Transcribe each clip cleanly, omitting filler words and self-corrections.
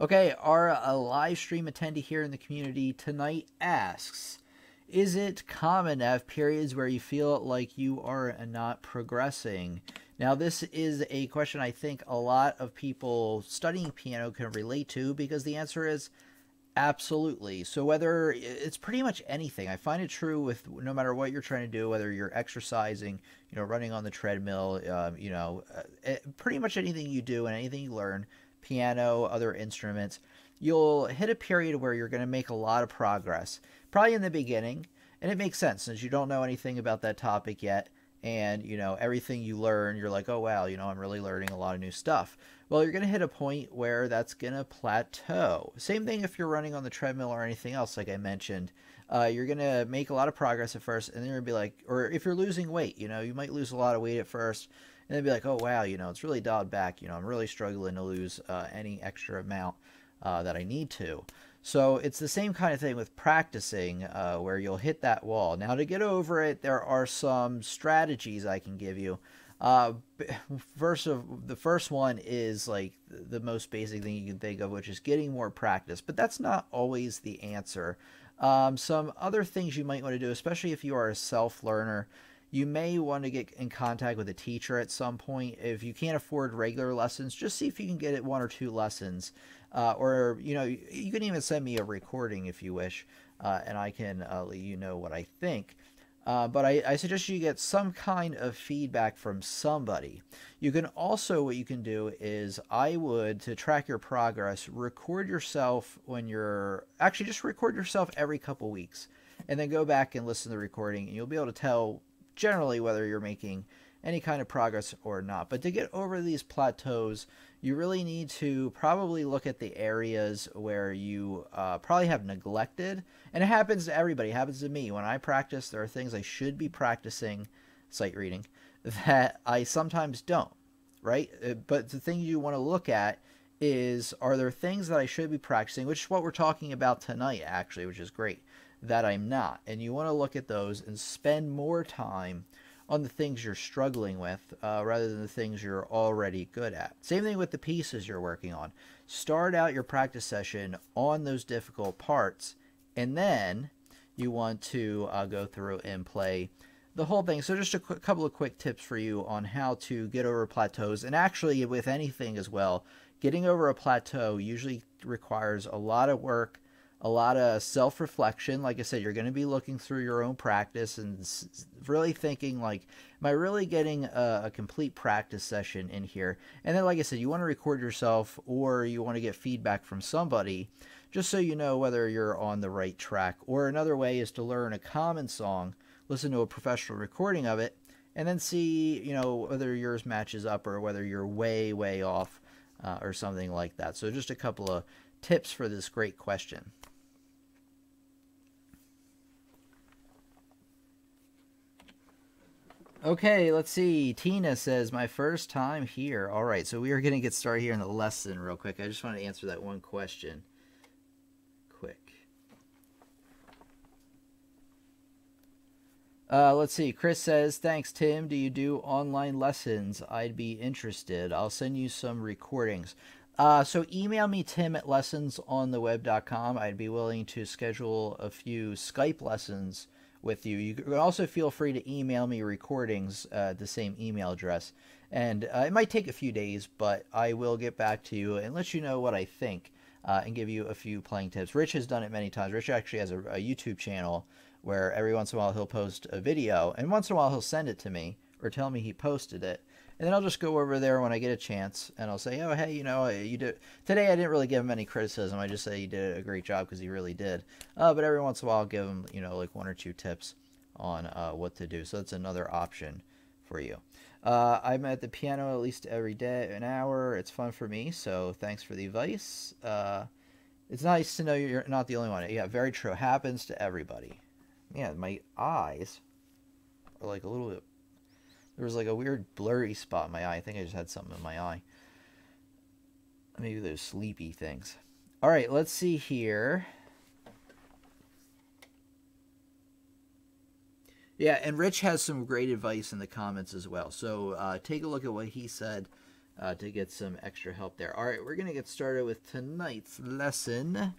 Okay, our live stream attendee here in the community tonight asks, is it common to have periods where you feel like you are not progressing? Now, this is a question I think a lot of people studying piano can relate to, because the answer is absolutely. So whether it's pretty much anything, I find it true with no matter what you're trying to do, whether you're exercising, running on the treadmill, pretty much anything you do and anything you learn, piano, other instruments, you'll hit a period where you're going to make a lot of progress, probably in the beginning. And it makes sense since you don't know anything about that topic yet. And, everything you learn, you're like, oh, wow, I'm really learning a lot of new stuff. Well, you're going to hit a point where that's going to plateau. Same thing if you're running on the treadmill or anything else, like I mentioned. You're going to make a lot of progress at first, and then you're going to be like, or if you're losing weight, you might lose a lot of weight at first, and then be like, oh, wow, it's really dialed back. I'm really struggling to lose any extra amount that I need to. So it's the same kind of thing with practicing, where you'll hit that wall. Now, to get over it, there are some strategies I can give you. The first one is like the most basic thing you can think of, which is getting more practice. But that's not always the answer. Some other things you might want to do, especially if you are a self-learner, you may want to get in contact with a teacher at some point. If you can't afford regular lessons, just see if you can get it 1 or 2 lessons. Or you can even send me a recording if you wish, and I can let you know what I think. But I suggest you get some kind of feedback from somebody. You can also, what you can do is, I would, to track your progress, record yourself just record yourself every couple weeks, and then go back and listen to the recording, and you'll be able to tell generally whether you're making any kind of progress or not. But to get over these plateaus, you really need to probably look at the areas where you probably have neglected. And it happens to everybody. It happens to me. When I practice, there are things I should be practicing, sight reading, that I sometimes don't, right? But the thing you want to look at is, are there things that I should be practicing, which is what we're talking about tonight, actually, which is great, that I'm not. And you want to look at those and spend more time on the things you're struggling with, rather than the things you're already good at. Same thing with the pieces you're working on. Start out your practice session on those difficult parts, and then you want to go through and play the whole thing. So just a couple of quick tips for you on how to get over plateaus. And actually, with anything as well, getting over a plateau usually requires a lot of work, a lot of self-reflection. Like I said, you're going to be looking through your own practice and really thinking, like, am I really getting a complete practice session in here? And then, like I said, you want to record yourself, or you want to get feedback from somebody, just so you know whether you're on the right track. Or another way is to learn a common song, listen to a professional recording of it, and then see, whether yours matches up or whether you're way, way off, or something like that. So just a couple of tips for this great question. Okay, let's see. Tina says, my first time here. All right, so we are going to get started here in the lesson real quick. I just want to answer that one question quick. Let's see. Chris says, thanks, Tim. Do you do online lessons? I'd be interested. I'll send you some recordings. So email me, tim@lessonsontheweb.com. I'd be willing to schedule a few Skype lessons with you. You can also feel free to email me recordings at the same email address. And it might take a few days, but I will get back to you and let you know what I think, and give you a few playing tips. Rich has done it many times. Rich actually has a YouTube channel where every once in a while he'll post a video, and once in a while he'll send it to me or tell me he posted it. And then I'll just go over there when I get a chance, and I'll say, oh, hey, you did. Today I didn't really give him any criticism. I just say you did a great job, because he really did. But every once in a while I'll give him, like 1 or 2 tips on what to do. So that's another option for you. I'm at the piano at least every day, an hour. It's fun for me, so thanks for the advice. It's nice to know you're not the only one. Yeah, very true. Happens to everybody. Yeah, my eyes are like a little bit... There was like a weird blurry spot in my eye. I think I just had something in my eye. Maybe those sleepy things. All right, let's see here. Yeah, and Rich has some great advice in the comments as well. So take a look at what he said. to get some extra help there. All right, we're going to get started with tonight's lesson.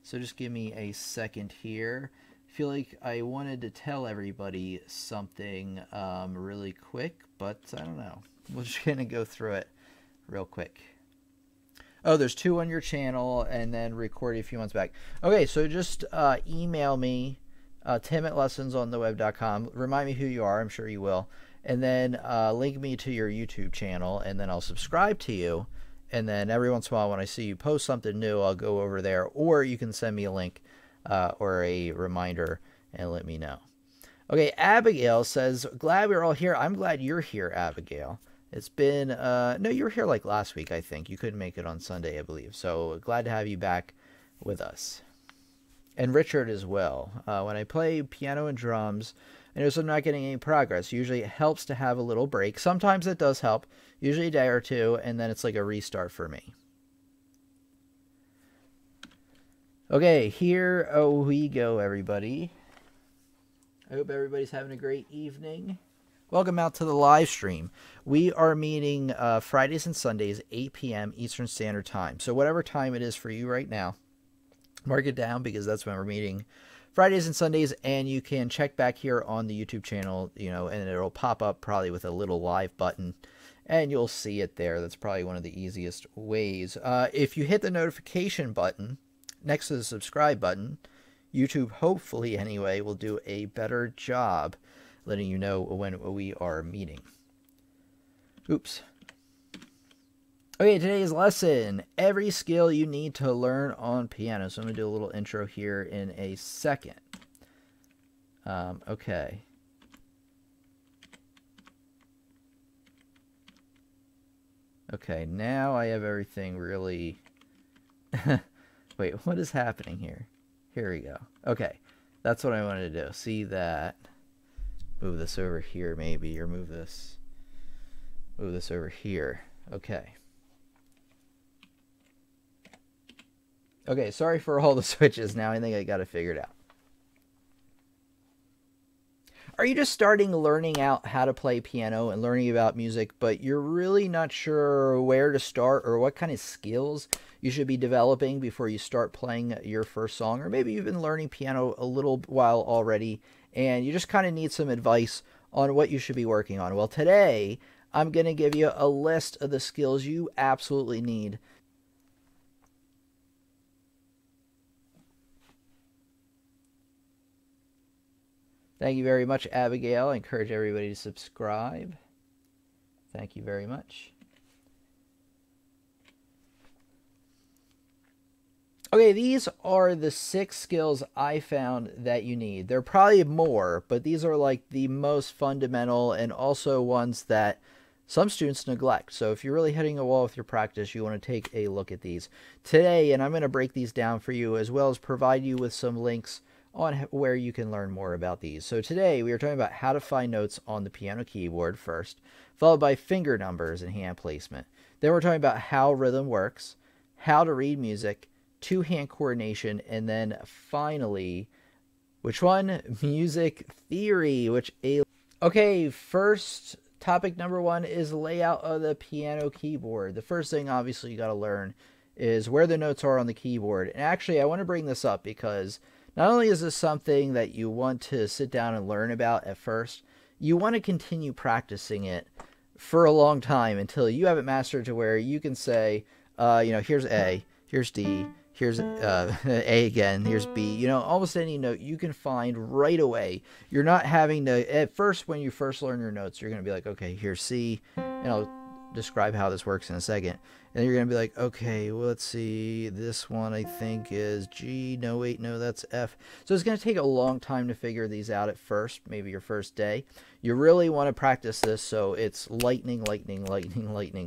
So just give me a second here. I feel like I wanted to tell everybody something really quick, but I don't know. We're just going to go through it real quick. Oh, there's 2 on your channel, and then recorded a few months back. Okay, so just email me, tim@lessonsontheweb.com. Remind me who you are. I'm sure you will. And then link me to your YouTube channel, and then I'll subscribe to you. And then every once in a while when I see you post something new, I'll go over there. Or you can send me a link or a reminder and let me know. Okay, Abigail says, glad we're all here. I'm glad you're here, Abigail. It's been, no, you were here like last week, I think. You couldn't make it on Sunday, I believe. So glad to have you back with us. And Richard as well. When I play piano and drums, I notice I'm not getting any progress. Usually it helps to have a little break. Sometimes it does help. Usually a day or two, and then it's like a restart for me. Okay, here we go, everybody. I hope everybody's having a great evening. Welcome out to the live stream. We are meeting Fridays and Sundays, 8 p.m. Eastern Standard Time. So whatever time it is for you right now, mark it down because that's when we're meeting Fridays and Sundays. And you can check back here on the YouTube channel, you know, and it'll pop up probably with a little live button. And you'll see it there. That's probably one of the easiest ways. If you hit the notification button next to the subscribe button, YouTube, hopefully anyway, will do a better job letting you know when we are meeting. Oops. Okay, today's lesson, every skill you need to learn on piano. So I'm going to do a little intro here in a second. Okay. Okay, now I have everything really... Wait, what is happening here? Here we go. Okay, that's what I wanted to do. See that? Move this over here maybe, or move this over here. Okay. Okay, sorry for all the switches now. I think I got it figured out. Are you just starting learning out how to play piano and learning about music, but you're really not sure where to start or what kind of skills you should be developing before you start playing your first song? Or maybe you've been learning piano a little while already and you just kind of need some advice on what you should be working on. Well, today I'm going to give you a list of the skills you absolutely need. Thank you very much, Abigail. I encourage everybody to subscribe. Thank you very much. Okay, these are the 6 skills I found that you need. There are probably more, but these are like the most fundamental and also ones that some students neglect. So if you're really hitting a wall with your practice, you want to take a look at these today. And I'm going to break these down for you as well as provide you with some links on where you can learn more about these. So today we are talking about how to find notes on the piano keyboard first, followed by finger numbers and hand placement. Then we're talking about how rhythm works, how to read music, two-hand coordination, and then finally, which one? Music theory, Okay, first topic number 1 is layout of the piano keyboard. The first thing obviously you got to learn is where the notes are on the keyboard. And actually I want to bring this up because not only is this something that you want to sit down and learn about at first, you want to continue practicing it for a long time until you have it mastered to where you can say, you know, here's A, here's D, here's A again, here's B. You know, almost any note you can find right away. You're not having to, at first, when you first learn your notes, you're going to be like, okay, here's C, and I'll describe how this works in a second. And you're going to be like, okay, well, let's see, this one I think is G, no, wait, no, that's F. So it's going to take a long time to figure these out at first, maybe your first day. You really want to practice this so it's lightning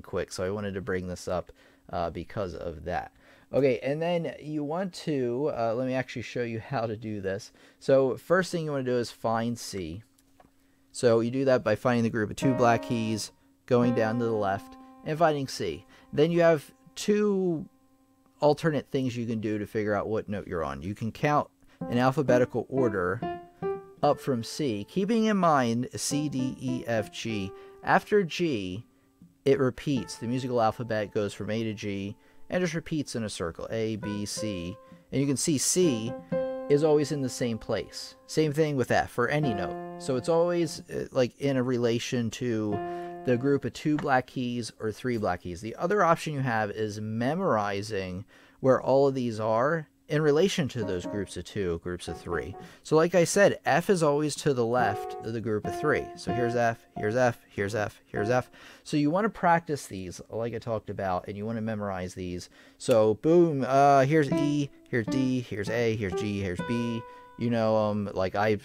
quick. So I wanted to bring this up because of that. Okay, and then you want to, let me actually show you how to do this. So first thing you want to do is find C. So you do that by finding the group of 2 black keys, going down to the left, and finding C. Then you have 2 alternate things you can do to figure out what note you're on. You can count in alphabetical order up from C, keeping in mind C, D, E, F, G. After G, it repeats. The musical alphabet goes from A to G and just repeats in a circle. A, B, C. And you can see C is always in the same place. Same thing with F for any note. So it's always like in a relation to the group of 2 black keys or 3 black keys. The other option you have is memorizing where all of these are in relation to those groups of 2, groups of 3. So like I said, F is always to the left of the group of 3. So here's F, here's F, here's F, here's F. So you want to practice these like I talked about, and you want to memorize these. So boom, here's E, here's D, here's A, here's G, here's B. You know, like I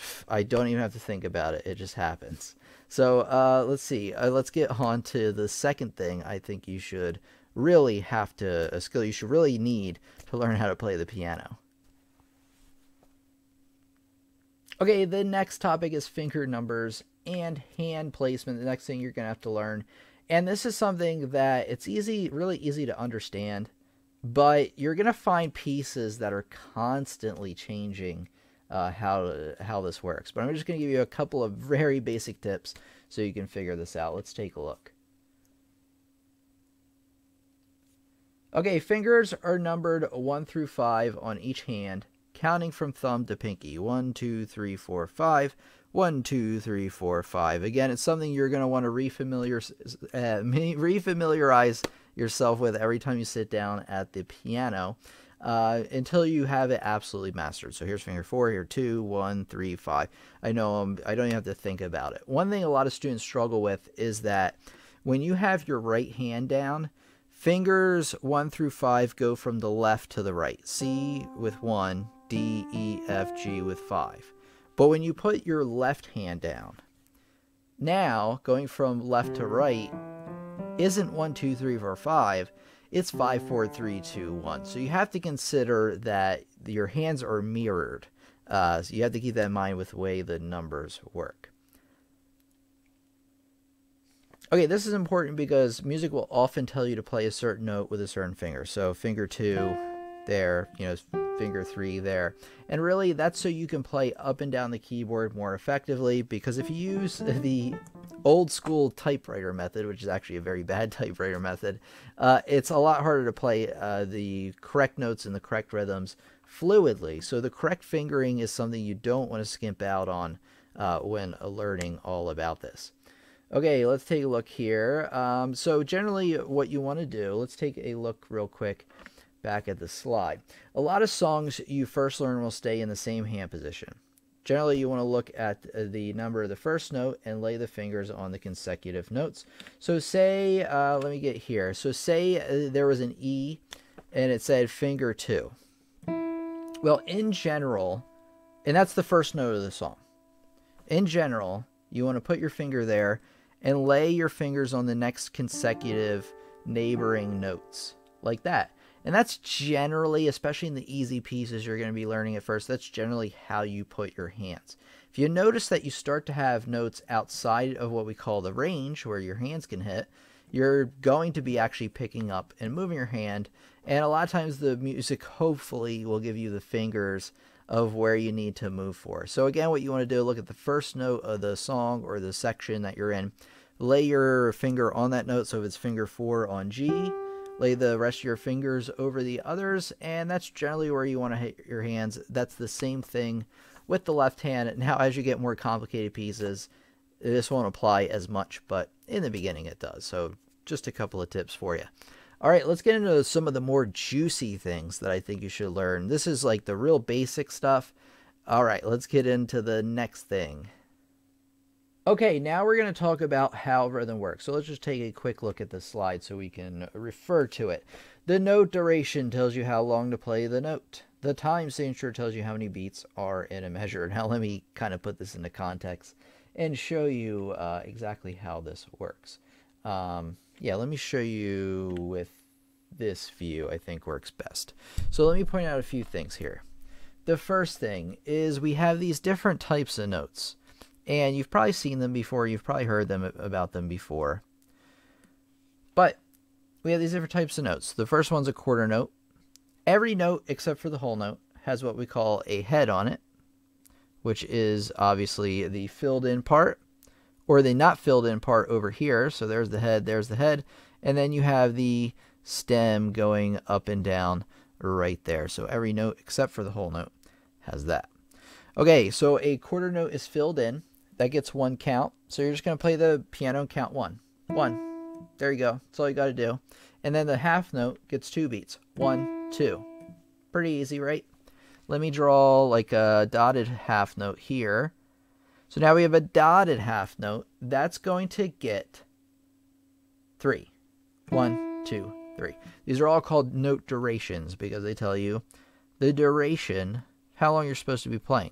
don't even have to think about it. It just happens. So let's see. Let's get on to the second thing I think you should really have to, a skill you should really need to learn how to play the piano. Okay, the next topic is finger numbers and hand placement. The next thing you're going to have to learn. And this is something that it's easy, really easy to understand, but you're going to find pieces that are constantly changing how this works. But I'm just going to give you a couple of very basic tips so you can figure this out. Let's take a look. Okay, fingers are numbered 1 through 5 on each hand, counting from thumb to pinky. 1, 2, 3, 4, 5. 1, 2, 3, 4, 5. Again, it's something you're going to want to refamiliarize yourself with every time you sit down at the piano until you have it absolutely mastered. So here's finger 4, here 2, 1, 3, 5. I know I don't even have to think about it. One thing a lot of students struggle with is that when you have your right hand down, fingers 1 through 5 go from the left to the right. C with 1, D, E, F, G with 5. But when you put your left hand down, now going from left to right isn't 1, 2, 3, 4, 5. It's 5, 4, 3, 2, 1. So you have to consider that your hands are mirrored. So you have to keep that in mind with the way the numbers work. Okay, this is important because music will often tell you to play a certain note with a certain finger. So finger 2 there, finger 3 there. And really that's so you can play up and down the keyboard more effectively, because if you use the old school typewriter method, which is actually a very bad typewriter method, it's a lot harder to play the correct notes and the correct rhythms fluidly. So the correct fingering is something you don't want to skimp out on when learning all about this. Okay, let's take a look here. So generally what you want to do, let's take a look real quick back at the slide. A lot of songs you first learn will stay in the same hand position. Generally, you want to look at the number of the first note and lay the fingers on the consecutive notes. So say, let me get here. So say there was an E and it said finger 2. Well, in general, and that's the first note of the song. In general, you want to put your finger there and lay your fingers on the next consecutive neighboring notes like that. And that's generally, especially in the easy pieces you're going to be learning at first, that's generally how you put your hands. If you notice that you start to have notes outside of what we call the range, where your hands can hit, you're going to be actually picking up and moving your hand. And a lot of times the music hopefully will give you the fingers of where you need to move for. So again, what you want to do, look at the first note of the song or the section that you're in, lay your finger on that note. So if it's finger 4 on G, lay the rest of your fingers over the others, and that's generally where you want to hit your hands. That's the same thing with the left hand. Now, as you get more complicated pieces, this won't apply as much, but in the beginning it does. So just a couple of tips for you. All right, let's get into some of the more juicy things that I think you should learn. This is like the real basic stuff. All right, let's get into the next thing. Okay, now we're going to talk about how rhythm works. So let's just take a quick look at the slide so we can refer to it. The note duration tells you how long to play the note. The time signature tells you how many beats are in a measure. Now let me kind of put this into context and show you exactly how this works. Yeah, let me show you with this view, I think works best. So let me point out a few things here. The first thing is we have these different types of notes. And you've probably seen them before. You've probably heard about them before. But we have these different types of notes. The first one's a quarter note. Every note, except for the whole note, has what we call a head on it, which is obviously the filled in part, or the not filled in part over here. So there's the head, and then you have the stem going up and down right there. So every note except for the whole note has that. Okay, so a quarter note is filled in. That gets 1 count. So you're just going to play the piano and count 1. 1. There you go. That's all you got to do. And then the half note gets 2 beats. 1, 2. Pretty easy, right? Let me draw like a dotted half note here. So now we have a dotted half note. That's going to get 3. 1, 2, 3. These are all called note durations because they tell you the duration, how long you're supposed to be playing.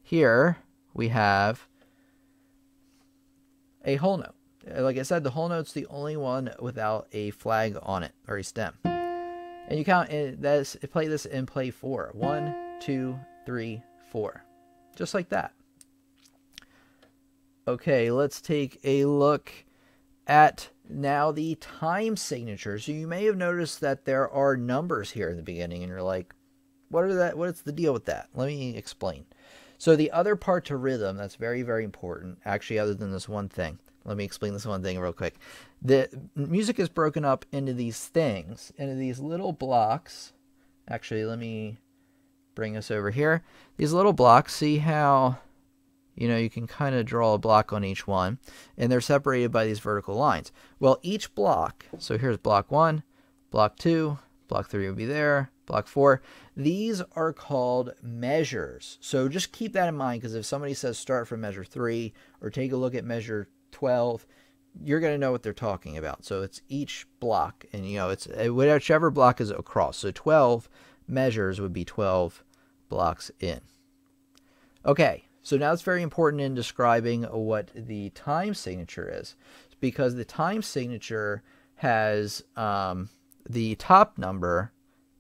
Here we have a whole note. Like I said, the whole note's the only one without a flag on it or a stem. And you count play this in play 4. 1, 2, 3, 4. Just like that. Okay, let's take a look at now the time signature. So you may have noticed that there are numbers here in the beginning, and you're like, what's the deal with that? Let me explain. So the other part to rhythm that's very, very important, actually, other than this one thing. Let me explain this one thing real quick. The music is broken up into these things, into these little blocks. Actually, let me bring us over here. These little blocks, see how, you can kind of draw a block on each one, and they're separated by these vertical lines. Well, each block, so here's block 1, block 2, block 3 would be there, block 4. These are called measures. So just keep that in mind, because if somebody says start from measure 3 or take a look at measure 12, you're going to know what they're talking about. So it's each block, and it's whichever block is across. So 12 measures would be 12 blocks in. Okay, so now it's very important in describing what the time signature is, because the time signature has the top number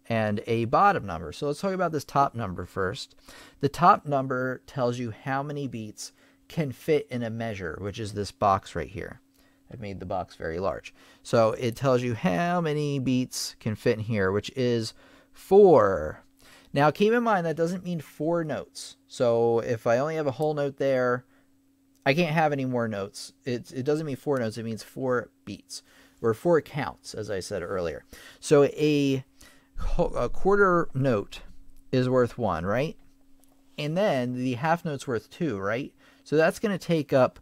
and a bottom number. So let's talk about this top number first. The top number tells you how many beats can fit in a measure, which is this box right here. I've made the box very large. So it tells you how many beats can fit in here, which is 4. Now keep in mind that doesn't mean 4 notes. So if I only have a whole note there, I can't have any more notes. It doesn't mean 4 notes, it means 4 beats, or 4 counts, as I said earlier. So a quarter note is worth 1, right? And then the half note's worth 2, right? So that's going to take up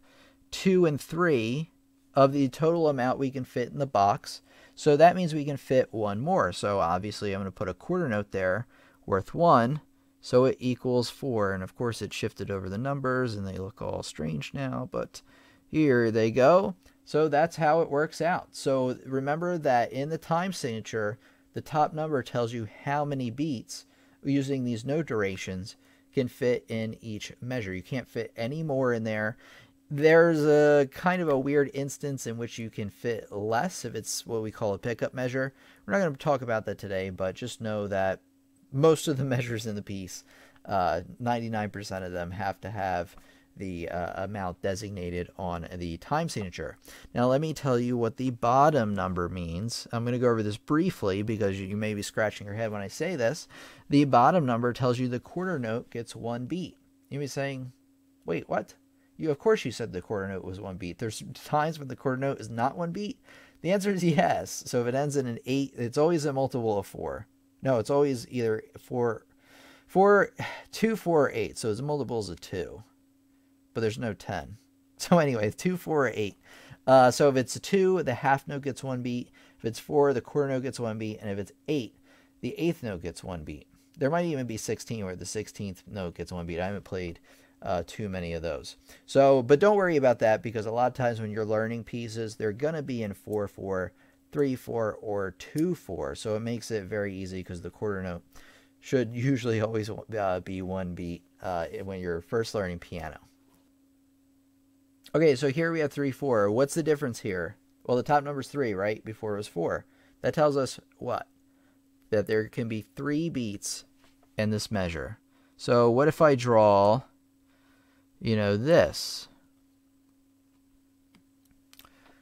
2 and 3 of the total amount we can fit in the box. So that means we can fit 1 more. So obviously I'm going to put a quarter note there worth 1. So it equals 4. And of course it shifted over the numbers and they look all strange now, but here they go. So that's how it works out. So remember that in the time signature, the top number tells you how many beats using these note durations can fit in each measure. You can't fit any more in there. There's a kind of a weird instance in which you can fit less if it's what we call a pickup measure. We're not going to talk about that today, but just know that most of the measures in the piece, 99% of them have to have the amount designated on the time signature. Now let me tell you what the bottom number means. I'm going to go over this briefly because you may be scratching your head when I say this. The bottom number tells you the quarter note gets 1 beat. You may be saying, wait, what? Of course you said the quarter note was 1 beat. There's times when the quarter note is not 1 beat. The answer is yes. So if it ends in an 8, it's always a multiple of 4. No, it's always either 2, 4, or 8. So it's multiples of 2. But there's no 10. So anyway, 2, 4, or 8. So if it's a 2, the half note gets 1 beat. If it's 4, the quarter note gets 1 beat. And if it's 8, the eighth note gets 1 beat. There might even be 16 where the 16th note gets 1 beat. I haven't played too many of those. So, but don't worry about that, because a lot of times when you're learning pieces, they're going to be in 4, 4, 3, 4, or 2, 4. So it makes it very easy, because the quarter note should usually always be 1 beat when you're first learning piano. Okay, so here we have 3, 4. What's the difference here? Well, the top number's 3, right? Before it was 4. That tells us what? That there can be 3 beats in this measure. So what if I draw, this?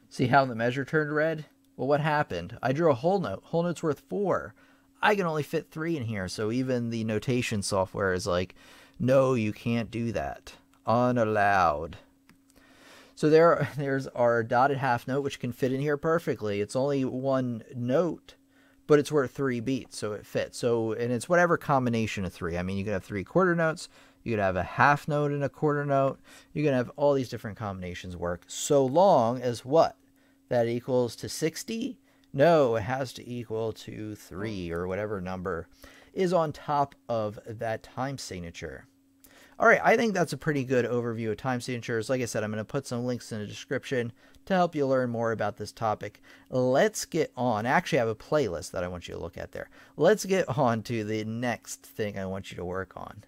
See how the measure turned red? Well, what happened? I drew a whole note. Whole note's worth 4. I can only fit 3 in here. So even the notation software is like, no, you can't do that. Unallowed. So there's our dotted half note, which can fit in here perfectly. It's only one note, but it's worth 3 beats, so it fits. So, and it's whatever combination of 3. I mean, you could have 3 quarter notes, you could have a half note and a quarter note. You can have all these different combinations work, so long as what? That equals to 60? No, it has to equal to 3 or whatever number is on top of that time signature. All right, I think that's a pretty good overview of time signatures. Like I said, I'm going to put some links in the description to help you learn more about this topic. Let's get on. Actually, I have a playlist that I want you to look at there. Let's get on to the next thing I want you to work on.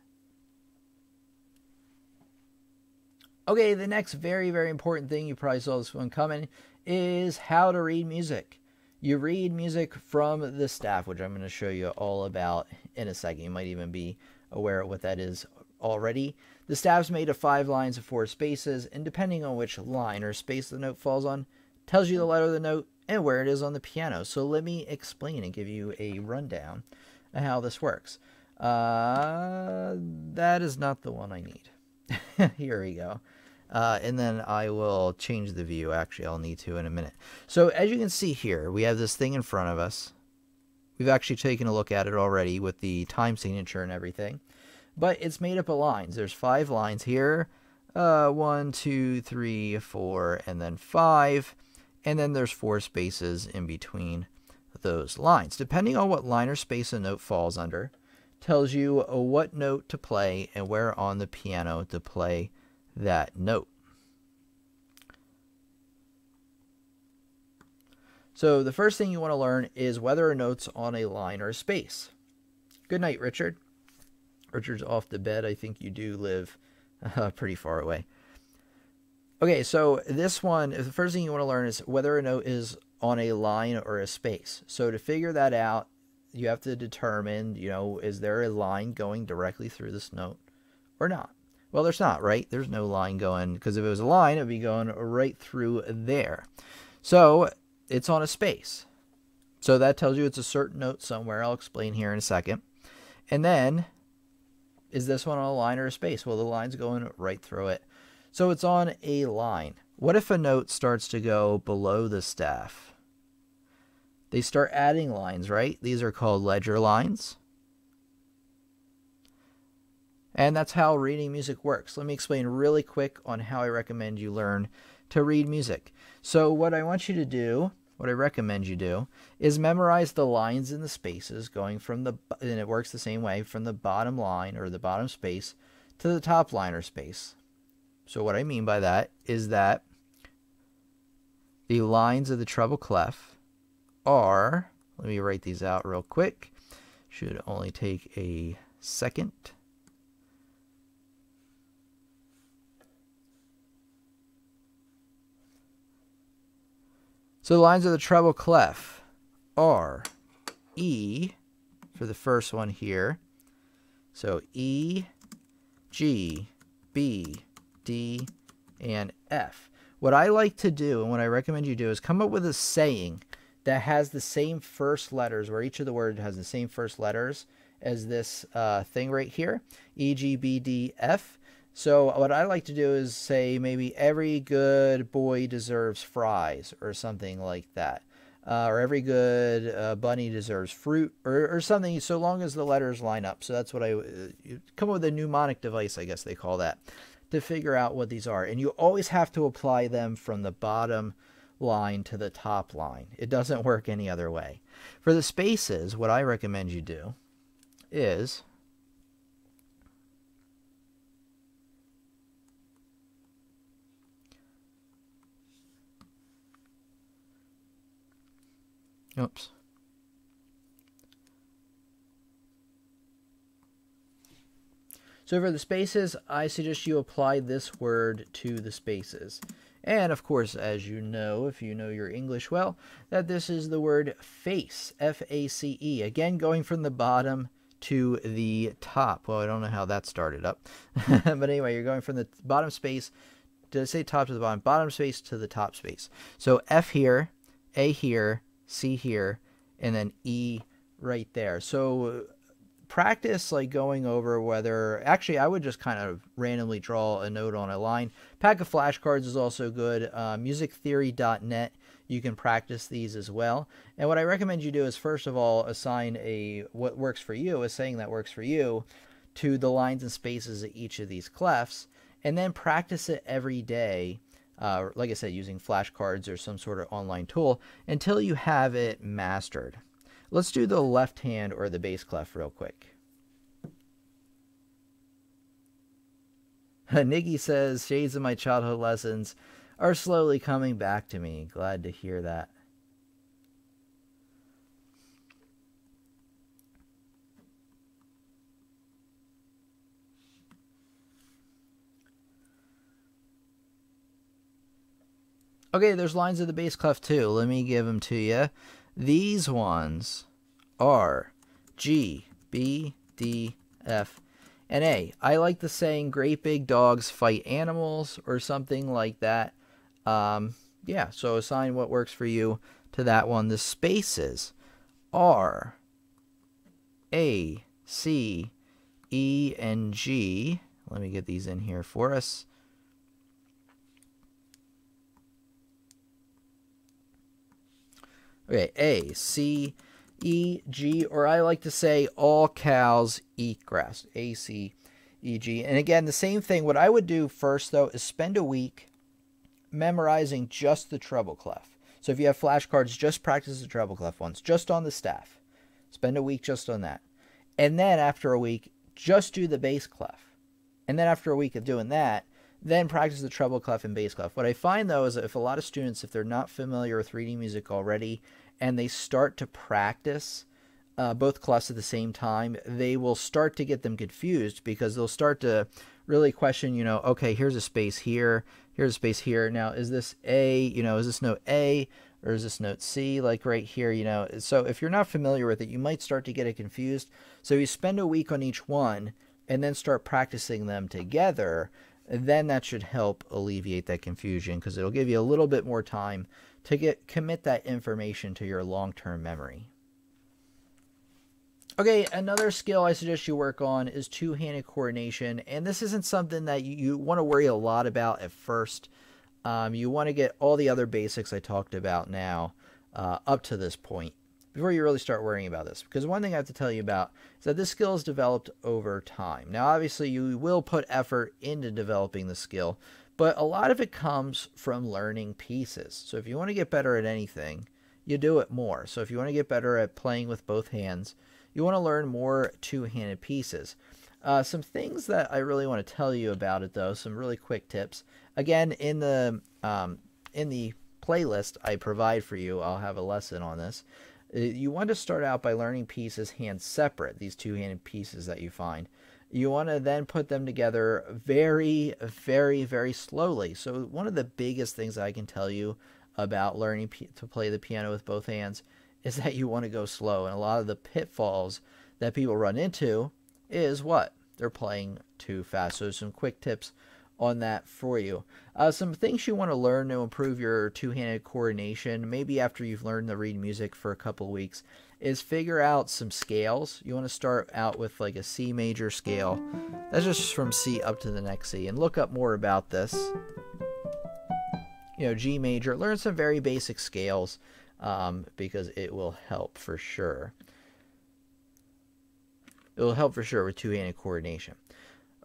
Okay, the next very, very important thing, you probably saw this one coming, is how to read music. You read music from the staff, which I'm going to show you all about in a second. You might even be aware of what that is already. The staff's made of 5 lines of 4 spaces, and depending on which line or space the note falls on, tells you the letter of the note and where it is on the piano. So let me explain and give you a rundown of how this works. That is not the one I need. Here we go. And then I will change the view. Actually, I'll need to in a minute. So as you can see here, we have this thing in front of us. We've actually taken a look at it already with the time signature and everything. But it's made up of lines. There's 5 lines here. 1, 2, 3, 4, and then 5. And then there's 4 spaces in between those lines. Depending on what line or space a note falls under, tells you what note to play and where on the piano to play that note. So the first thing you want to learn is whether a note's on a line or a space. Good night, Richard. Richard's off to bed. I think you do live pretty far away. Okay, so this one, the first thing you want to learn is whether a note is on a line or a space. So to figure that out, you have to determine, is there a line going directly through this note or not? Well, there's not, right? There's no line going, because if it was a line, it would be going right through there. So it's on a space. So that tells you it's a certain note somewhere. I'll explain here in a second. And then, is this one on a line or a space? Well, the line's going right through it. So it's on a line. What if a note starts to go below the staff? They start adding lines, right? These are called ledger lines. And that's how reading music works. Let me explain really quick on how I recommend you learn to read music. So what I want you to do, what I recommend you do, is memorize the lines and the spaces going from the, and it works the same way, from the bottom line or the bottom space to the top line or space. So what I mean by that is that the lines of the treble clef are, let me write these out real quick, should only take a second. So the lines of the treble clef are E for the first one here. So E, G, B, D, and F. What I like to do and what I recommend you do is come up with a saying that has the same first letters, where each of the words has the same first letters as this thing right here, E, G, B, D, F. So what I like to do is say maybe every good boy deserves fries or something like that. Or every good bunny deserves fruit or something, so long as the letters line up. So that's what you come up with a mnemonic device, I guess they call that, to figure out what these are. And you always have to apply them from the bottom line to the top line. It doesn't work any other way. For the spaces, what I recommend you do is oops. So for the spaces, I suggest you apply this word to the spaces. And of course, as you know, if you know your English well, that this is the word face, F-A-C-E. Again, going from the bottom to the top. Well, I don't know how that started up. But anyway, you're going from the bottom space, did I say top to the bottom? Bottom space to the top space. So F here, A here, C here, and then E right there. So practice like going over whether, actually I would just kind of randomly draw a note on a line. Pack of flashcards is also good. Musictheory.net, you can practice these as well. And what I recommend you do is, first of all, assign what works for you, a saying that works for you, to the lines and spaces of each of these clefs, and then practice it every day, like I said, using flashcards or some sort of online tool, until you have it mastered. Let's do the left hand or the bass clef real quick. Niggy says, shades of my childhood lessons are slowly coming back to me. Glad to hear that. Okay, there's lines of the bass clef too. Let me give them to you. These ones are G, B, D, F, and A. I like the saying, great big dogs fight animals, or something like that. Yeah, so assign what works for you to that one. The spaces are A, C, E, and G. Let me get these in here for us. Okay, A, C, E, G, or I like to say all cows eat grass. A, C, E, G. And again, the same thing. What I would do first, though, is spend a week memorizing just the treble clef. So if you have flashcards, just practice the treble clef once, just on the staff. Spend a week just on that. And then after a week, just do the bass clef. And then after a week of doing that, then practice the treble clef and bass clef. What I find, though, is that if a lot of students, if they're not familiar with reading music already, and they start to practice both clefs at the same time, they will start to get them confused, because they'll start to really question, okay, here's a space here, here's a space here. Now, is this A, is this note A, or is this note C, like right here, So if you're not familiar with it, you might start to get it confused. So you spend a week on each one, and then start practicing them together. Then that should help alleviate that confusion, because it'll give you a little bit more time to commit that information to your long-term memory. Okay, another skill I suggest you work on is two-handed coordination, and this isn't something that you want to worry a lot about at first. You want to get all the other basics I talked about now up to this point before you really start worrying about this. Because one thing I have to tell you about is that this skill is developed over time. Now, obviously, you will put effort into developing the skill, but a lot of it comes from learning pieces. So if you want to get better at anything, you do it more. So if you want to get better at playing with both hands, you want to learn more two-handed pieces. Some things that I really want to tell you about it, though, some really quick tips. Again, in the playlist I provide for you, I'll have a lesson on this. You want to start out by learning pieces hand separate, these two-handed pieces that you find. You want to then put them together very, very, very slowly. So one of the biggest things I can tell you about learning to play the piano with both hands is that you want to go slow. And a lot of the pitfalls that people run into is what? They're playing too fast. So some quick tips on that for you. Some things you want to learn to improve your two-handed coordination, maybe after you've learned to read music for a couple of weeks, is figure out some scales. You want to start out with like a C major scale. That's just from C up to the next C, and look up more about this. G major. Learn some very basic scales because it will help for sure. It will help for sure with two-handed coordination.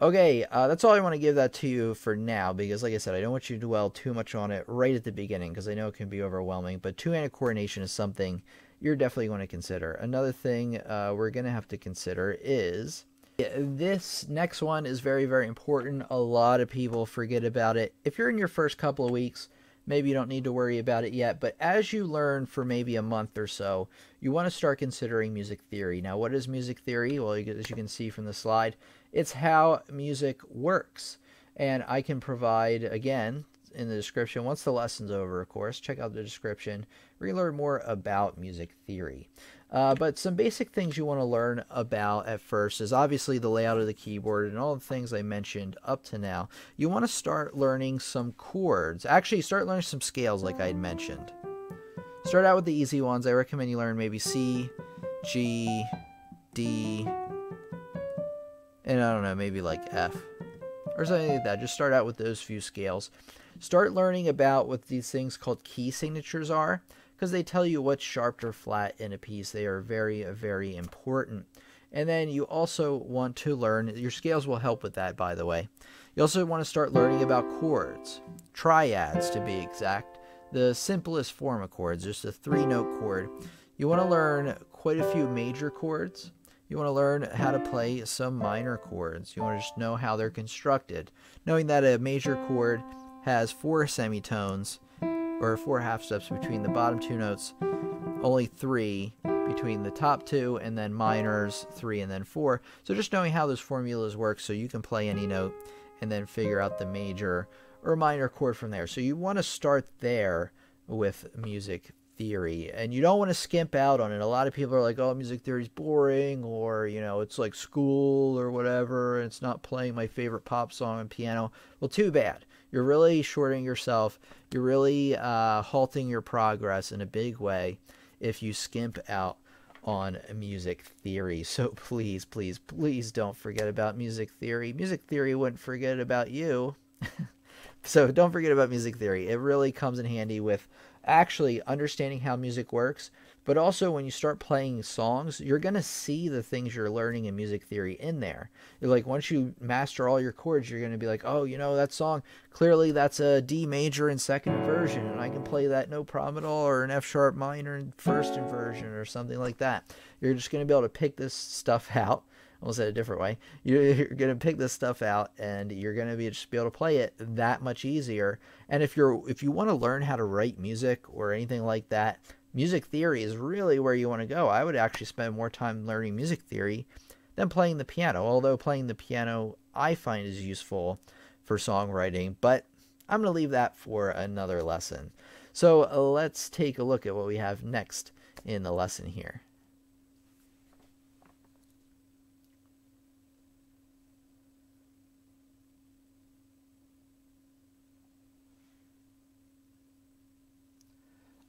Okay, that's all I want to give that to you for now, because like I said, I don't want you to dwell too much on it right at the beginning, because I know it can be overwhelming, but two-handed coordination is something you're definitely going to consider. Another thing we're going to have to consider is this next one is very, very important. A lot of people forget about it. If you're in your first couple of weeks, maybe you don't need to worry about it yet, but as you learn for maybe a month or so, you want to start considering music theory. Now, what is music theory? Well, as you can see from the slide, it's how music works. And I can provide, again, in the description, once the lesson's over, of course, check out the description where you learn more about music theory. But some basic things you want to learn about at first is obviously the layout of the keyboard and all the things I mentioned up to now. You want to start learning some chords. Actually, start learning some scales like I had mentioned. Start out with the easy ones. I recommend you learn maybe C, G, D, and I don't know, maybe like F or something like that. Just start out with those few scales. Start learning about what these things called key signatures are, because they tell you what's sharp or flat in a piece. They are very, very important. And then you also want to learn, your scales will help with that, by the way. You also want to start learning about chords, triads to be exact, the simplest form of chords, just a 3-note chord. You want to learn quite a few major chords. You want to learn how to play some minor chords. You want to just know how they're constructed, knowing that a major chord has 4 semitones, or 4 half steps between the bottom 2 notes, only 3 between the top 2, and then minors 3 and then 4. So just knowing how those formulas work so you can play any note and then figure out the major or minor chord from there. So you want to start there with music theory, and you don't want to skimp out on it. A lot of people are like, oh, music theory is boring, or, you know, it's like school or whatever, and it's not playing my favorite pop song on piano. Well, too bad. You're really shorting yourself. You're really halting your progress in a big way if you skimp out on music theory. So please, please, please don't forget about music theory. Music theory wouldn't forget about you. So don't forget about music theory. It really comes in handy with actually understanding how music works, but also when you start playing songs, you're going to see the things you're learning in music theory in there. You're like, once you master all your chords, you're going to be like, oh, you know, that song, clearly that's a D major in second inversion, and I can play that no problem at all, or an F sharp minor in first inversion, or something like that. You're just going to be able to pick this stuff out. I'll say it a different way. You're going to pick this stuff out, and you're going to be able to play it that much easier. And if you want to learn how to write music or anything like that, music theory is really where you want to go. I would actually spend more time learning music theory than playing the piano, although playing the piano I find is useful for songwriting, but I'm going to leave that for another lesson. So let's take a look at what we have next in the lesson here.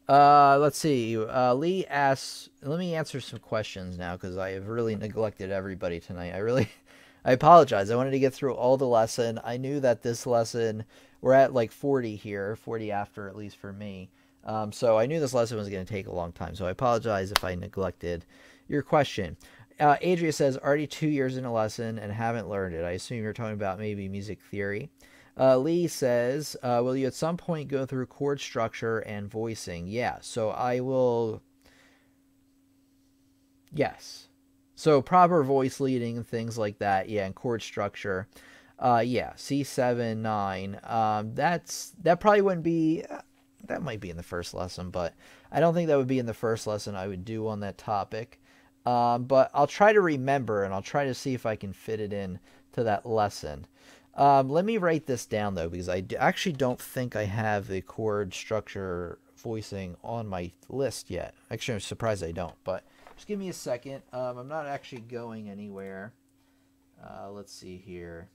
Let's see. Lee asks, let me answer some questions now because I have really neglected everybody tonight. I apologize. I wanted to get through all the lesson. I knew that this lesson, we're at like 40 here, 40 after, at least for me. So I knew this lesson was going to take a long time. So I apologize if I neglected your question. Adria says, already 2 years in a lesson and haven't learned it. I assume you're talking about maybe music theory. Lee says, will you at some point go through chord structure and voicing? Yeah, so I will. Yes. So proper voice leading and things like that. Yeah, and chord structure. Yeah, C7, 9. That probably wouldn't be. That might be in the first lesson, but I don't think that would be in the first lesson I would do on that topic. But I'll try to remember, and I'll try to see if I can fit it in to that lesson. Let me write this down, though, because I actually don't think I have the chord structure voicing on my list yet. Actually, I'm surprised I don't, but just give me a second. I'm not actually going anywhere. Let's see here.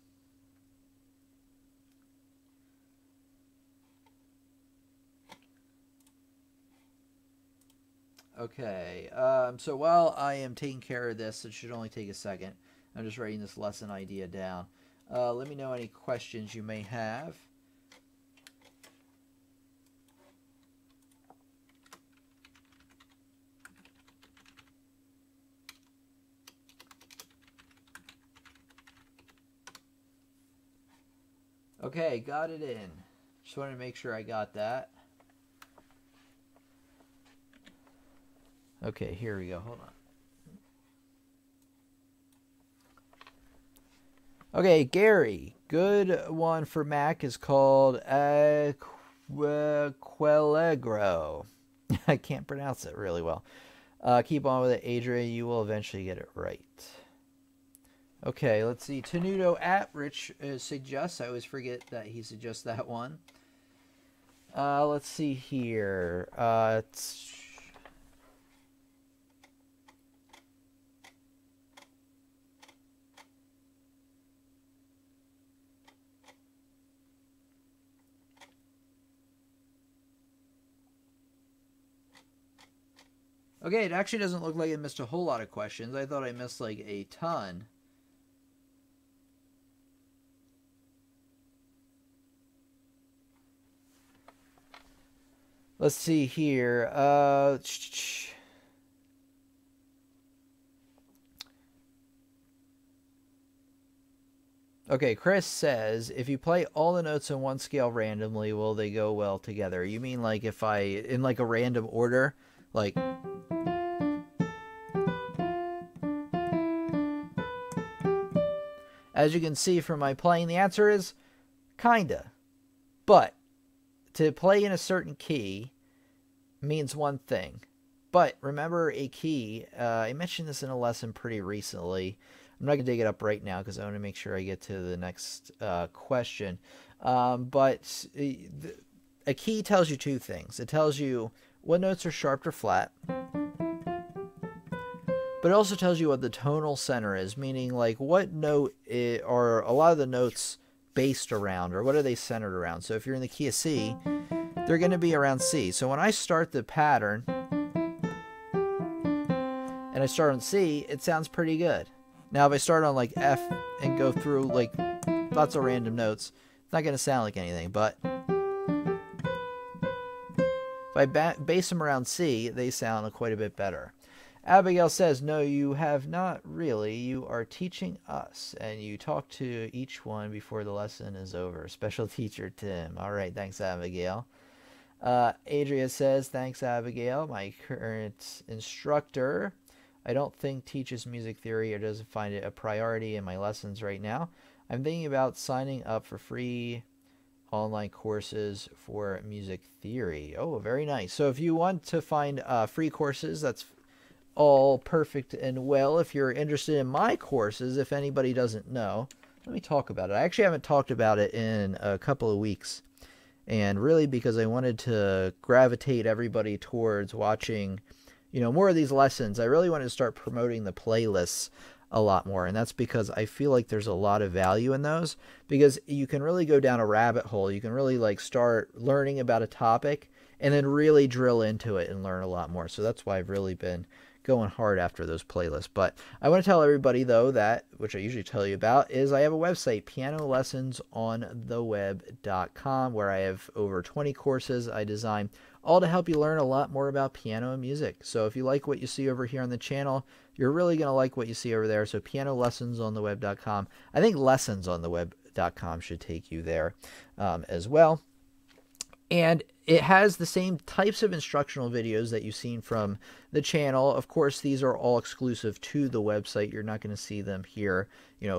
Okay, so while I am taking care of this, it should only take a second. I'm just writing this lesson idea down. Let me know any questions you may have. Okay, got it in. Just wanted to make sure I got that. Okay, here we go. Hold on. Okay, Gary. Good one for Mac is called Quelegro. I can't pronounce it really well. Keep on with it, Adria. You will eventually get it right. Okay, let's see. Tenuto at Rich suggests. I always forget that he suggests that one. Let's see here. Okay, it actually doesn't look like I missed a whole lot of questions. I thought I missed like a ton. Let's see here. Okay, Chris says, if you play all the notes in one scale randomly, will they go well together? You mean like if I, in like a random order? Like, as you can see from my playing, the answer is kinda. But to play in a certain key means one thing. But remember a key, I mentioned this in a lesson pretty recently. I'm not going to dig it up right now because I want to make sure I get to the next question. But a key tells you two things. It tells you what notes are sharp or flat, but it also tells you what the tonal center is, meaning like what note are a lot of the notes based around, or what are they centered around. So if you're in the key of C, they're going to be around C. So when I start the pattern and I start on C, it sounds pretty good. Now if I start on like F and go through like lots of random notes, it's not going to sound like anything. But if I base them around C, they sound quite a bit better. Abigail says, no, you have not really. You are teaching us, and you talk to each one before the lesson is over. Special teacher Tim. All right, thanks, Abigail. Adria says, thanks, Abigail. My current instructor, I don't think teaches music theory or doesn't find it a priority in my lessons right now. I'm thinking about signing up for free online courses for music theory. Oh, very nice. So if you want to find free courses, that's all perfect and well. If you're interested in my courses, if anybody doesn't know, let me talk about it. I actually haven't talked about it in a couple of weeks, and really because I wanted to gravitate everybody towards watching, more of these lessons. I really wanted to start promoting the playlists a lot more, and that's because I feel like there's a lot of value in those, because you can really go down a rabbit hole. You can really like start learning about a topic and then really drill into it and learn a lot more. So that's why I've really been going hard after those playlists. But I want to tell everybody though that, which I usually tell you about, is I have a website, pianolessonsontheweb.com, where I have over 20 courses I design, all to help you learn a lot more about piano and music. So if you like what you see over here on the channel, you're really going to like what you see over there. So pianolessonsontheweb.com. I think lessonsontheweb.com should take you there as well. And it has the same types of instructional videos that you've seen from the channel. Of course, these are all exclusive to the website. You're not going to see them here,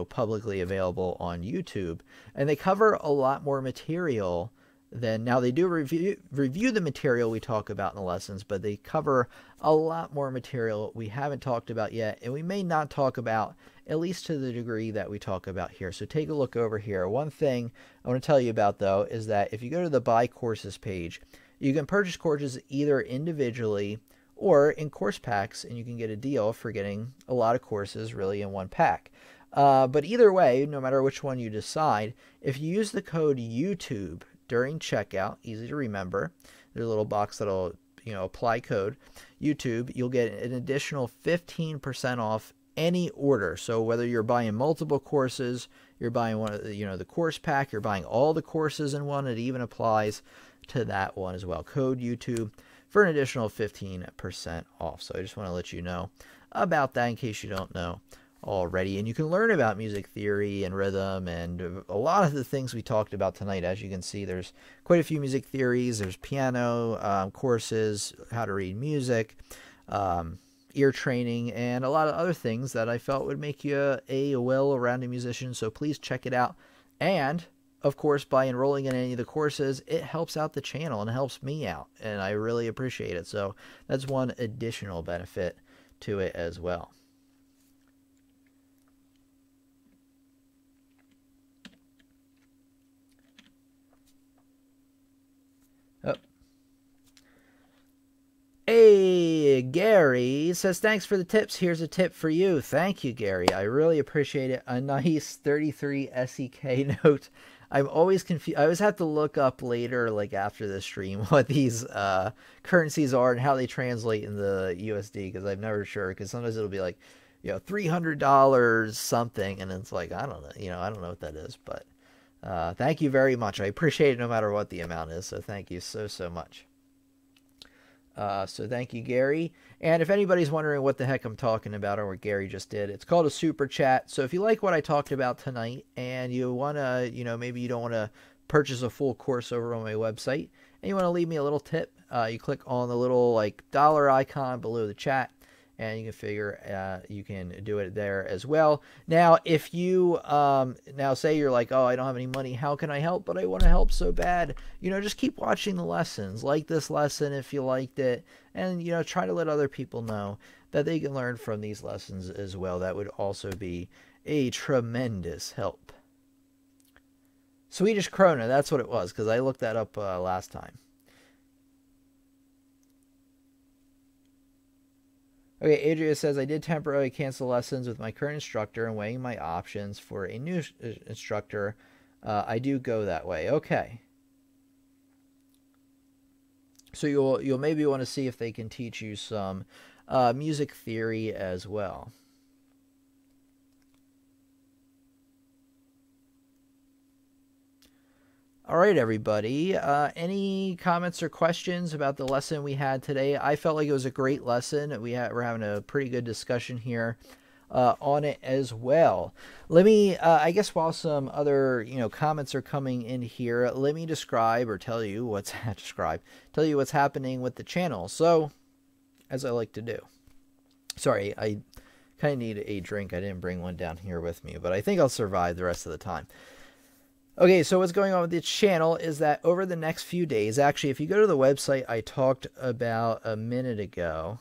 publicly available on YouTube. And they cover a lot more material than, now they do review the material we talk about in the lessons, but they cover a lot more material we haven't talked about yet, and we may not talk about, at least to the degree that we talk about here. So take a look over here. One thing I want to tell you about, though, is that if you go to the Buy Courses page, you can purchase courses either individually or in course packs, and you can get a deal for getting a lot of courses really in one pack. But either way, no matter which one you decide, if you use the code YouTube during checkout, easy to remember, there's a little box that'll, apply code YouTube, you'll get an additional 15% off any order. So whether you're buying multiple courses, you're buying one of the, the course pack, you're buying all the courses in one, it even applies to that one as well. Code YouTube for an additional 15% off. So I just want to let you know about that in case you don't know already. And you can learn about music theory and rhythm and a lot of the things we talked about tonight. As you can see, there's quite a few music theories. There's piano courses, how to read music, ear training, and a lot of other things that I felt would make you a well-rounded musician. So please check it out. And of course, by enrolling in any of the courses, it helps out the channel and it helps me out, and I really appreciate it. So that's one additional benefit to it as well. Oh. Hey, Gary says, thanks for the tips. Here's a tip for you. Thank you, Gary. I really appreciate it. A nice 33 SEK note. I'm always confused. I always have to look up later, like after the stream, what these currencies are and how they translate in the USD, because I'm never sure. Because sometimes it'll be like, $300 something, and it's like, I don't know, I don't know what that is. But thank you very much. I appreciate it no matter what the amount is. So thank you so much. So thank you, Gary. And if anybody's wondering what the heck I'm talking about or what Gary just did, it's called a super chat. So if you like what I talked about tonight and you want to, maybe you don't want to purchase a full course over on my website and you want to leave me a little tip, you click on the little like dollar icon below the chat and you can do it there as well. Now, if you now say you're like, oh, I don't have any money, how can I help? But I want to help so bad. Just keep watching the lessons. Like this lesson if you liked it, and try to let other people know that they can learn from these lessons as well. That would also be a tremendous help. Swedish krona, that's what it was, because I looked that up last time. Okay, Adria says, I did temporarily cancel lessons with my current instructor and weighing my options for a new instructor. I do go that way. Okay. So you'll maybe want to see if they can teach you some music theory as well. All right, everybody. Any comments or questions about the lesson we had today? I felt like it was a great lesson. We're having a pretty good discussion here on it as well. Let me, I guess, while some other comments are coming in here, let me describe or tell you what's happening with the channel. So, as I like to do. Sorry, I kind of need a drink. I didn't bring one down here with me, but I think I'll survive the rest of the time. Okay, so what's going on with the channel is that over the next few days, actually, if you go to the website I talked about a minute ago,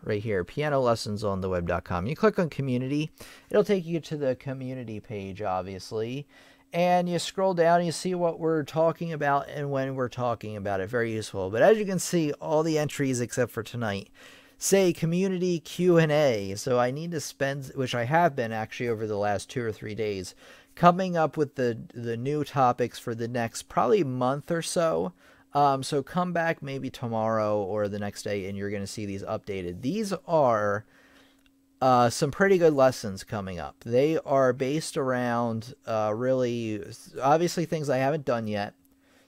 right here, pianolessonsontheweb.com, you click on community, it'll take you to the community page, obviously, and you scroll down and you see what we're talking about and when we're talking about it. Very useful. But as you can see, all the entries except for tonight say community Q&A, so I need to spend, which I have been actually over the last 2 or 3 days, coming up with the new topics for the next probably month or so. So come back maybe tomorrow or the next day and you're going to see these updated. These are some pretty good lessons coming up. They are based around really, obviously, things I haven't done yet.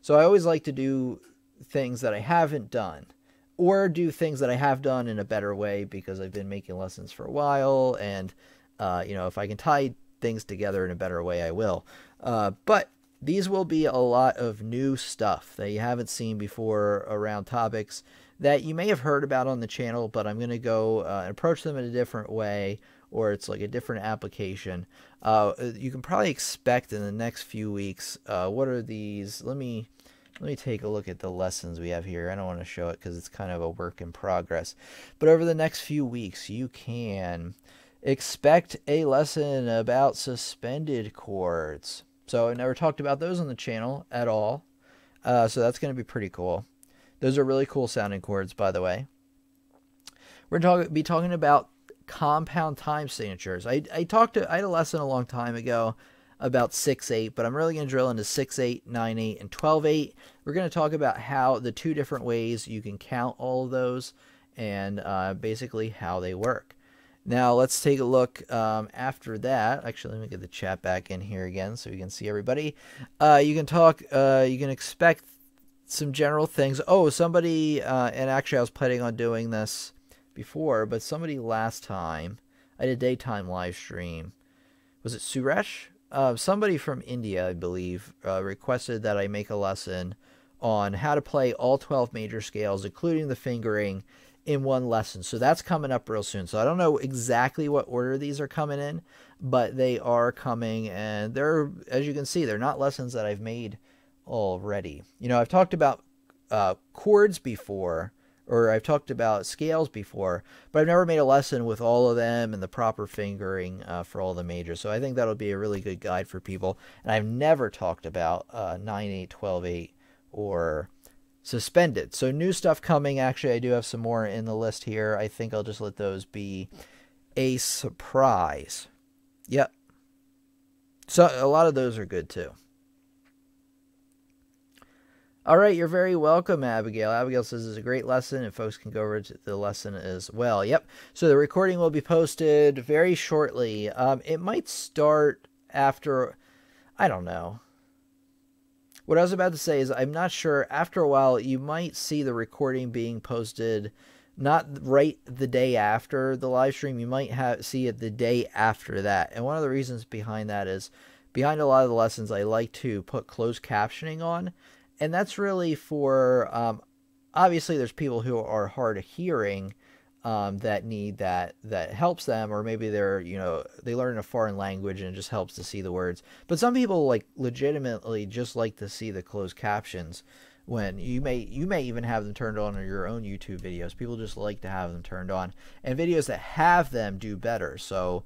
So I always like to do things that I haven't done or do things that I have done in a better way because I've been making lessons for a while. And, if I can tie things together in a better way, I will. But these will be a lot of new stuff that you haven't seen before around topics that you may have heard about on the channel, but I'm going to go and approach them in a different way, or it's like a different application. You can probably expect in the next few weeks, what are these? Let me take a look at the lessons we have here. I don't want to show it because it's kind of a work in progress. But over the next few weeks, you can expect a lesson about suspended chords. So I never talked about those on the channel at all. So that's going to be pretty cool. Those are really cool sounding chords, by the way. We're going to be talking about compound time signatures. I had a lesson a long time ago about 6/8, but I'm really going to drill into 6/8, 9/8, and 12/8. We're going to talk about how the 2 different ways you can count all of those and basically how they work. Now, let's take a look after that. Actually, let me get the chat back in here again so we can see everybody. You can expect some general things. Oh, somebody, and actually I was planning on doing this before, but somebody last time, I did a daytime live stream. Was it Suresh? Somebody from India, I believe, requested that I make a lesson on how to play all 12 major scales, including the fingering, in one lesson. So that's coming up real soon. So I don't know exactly what order these are coming in, but they are coming, and they're, as you can see, they're not lessons that I've made already. I've talked about chords before, or I've talked about scales before, but I've never made a lesson with all of them and the proper fingering for all the majors. So I think that'll be a really good guide for people. And I've never talked about 9/8, 12/8, or suspended. So new stuff coming. Actually, I do have some more in the list here. I think I'll just let those be a surprise. Yep. So a lot of those are good too. All right, you're very welcome, Abigail. Abigail says it's a great lesson, and folks can go over to the lesson as well. Yep. So the recording will be posted very shortly. It might start after, I don't know. What I was about to say is I'm not sure. After a while, you might see the recording being posted not right the day after the live stream. You might see it the day after that. And one of the reasons behind that is behind a lot of the lessons, I like to put closed captioning on. And that's really for, obviously, there's people who are hard of hearing that need that helps them, or maybe they're, they learn a foreign language and it just helps to see the words. But some people like legitimately just like to see the closed captions. When you may even have them turned on your own YouTube videos. People just like to have them turned on, and videos that have them do better. So,